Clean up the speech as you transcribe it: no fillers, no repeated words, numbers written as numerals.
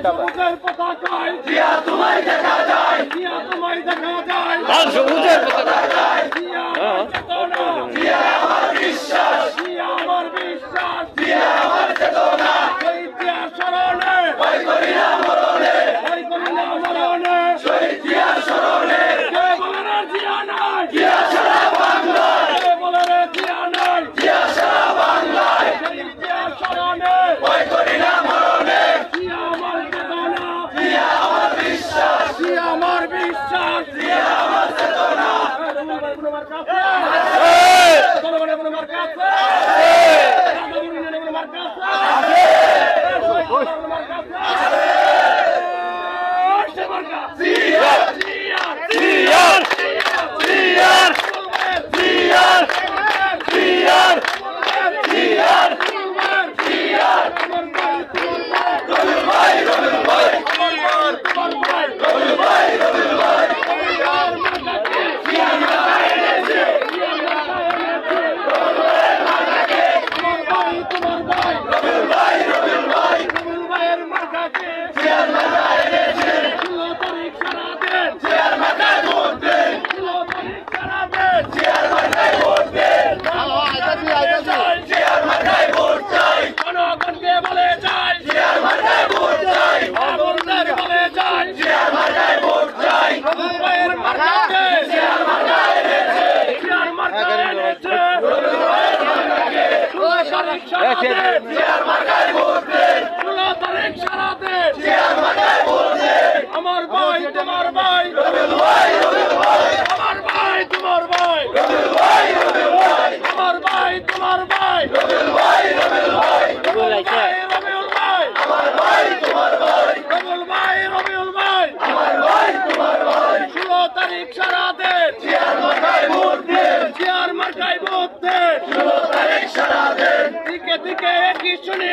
সবুজের পতাকায় জিয়া তোমায় দেখা যায়, জিয়া তোমায় দেখা যায়, লাল সবুজের পতাকা জিয়া আমার চেতনা, জিয়া আমার বিশ্বাস, জিয়া আমার বিশ্বাস, জিয়া আমার চেতনা, শহীদ জিয়ার স্মরণে ভয় করি না মরণে, ভয় করি না মরণে, শহীদ জিয়ার স্মরণে কে বলে না জিয়া নাই, জিয়া সারা বাংলায়, কে বলে না জিয়া নাই, জিয়া সারা বাংলায়, শহীদ জিয়ার স্মরণে ভয় করি না মরণে, জিয়া আমার চেতনা, জিয়া আমার বিশ্বাস, জিয়া আমার বিশ্বাস, জিয়া আমার চেতনা। জনগণের কোনো মার্কা আছে? রাজামুরিনের কোনো মার্কা আছে? কোনো মার্কা আছে? সে মার্কা? জিয়ার, জিয়ার, জিয়ার, জিয়ার, জিয়ার, জিয়ার, জিয়ার, জিয়ার, রবিউল ভাই, রবিউল ভাই, রবিউল ভাই, রবিউল ভাই, রবিউল ভাই, জিয়ার মার্কাকে, জিয়ার মার্কা এনেছে, জিয়ার মার্কা এনেছে, রবিউল মার্কাকে, তোমার ভাই, তোমার ভাই, রবিউল ভাই, রবিউল ভাই, রবিউল ভাইয়ের মার্কাকে, জিয়ার মার্কা এনেছে, 16 তারিখ সারা দিন, জিয়ার মার্কায় ভোট দেন, 16 তারিখ সারা দিন, জিয়ার মার্কায় ভোট দেন, জিয়ার মার্কায় ভোট চাই, জনগণকে বলে যাই, জিয়ার মার্কায় ভোট চাই, আবুলদের বলে যাই, জিয়ার মার্কায় ভোট চাই, রবিউল ভাইয়ের মার্কাকে, জিয়ার মার্কা এনেছে, জিয়ার মার্কা এনেছে, রবিউল ভাইয়ের মার্কাকে, 16 তারিখ সারা দিন, জিয়ার মার্কায় ভোট দেন, 16 তারিখ সারা দিন, জিয়ার মার্কায় ভোট দেন, আমার ভাই, তোমার ভাই, রবিউল ভাই, রবিউল ভাই, আমার ভাই, তোমার ভাই, রবিউল ভাই, রবিউল ভাই, আমার ভাই, তোমার ভাই, রবিউল ভাই, রবিউল ভাই, রবিউল ভাই, রবিউল ভাই, আমার ভাই, তোমার ভাই, রবিউল ভাই, রবিউল ভাই, আমার ভাই, তোমার ভাই, 16 তারিখ সারা দিন, জিয়ার মার্কায় ভোট দেন, জিয়ার মার্কায় ভোট দেন, 16 তারিখ সারা দিন, দিকে দিকে একই শুনে,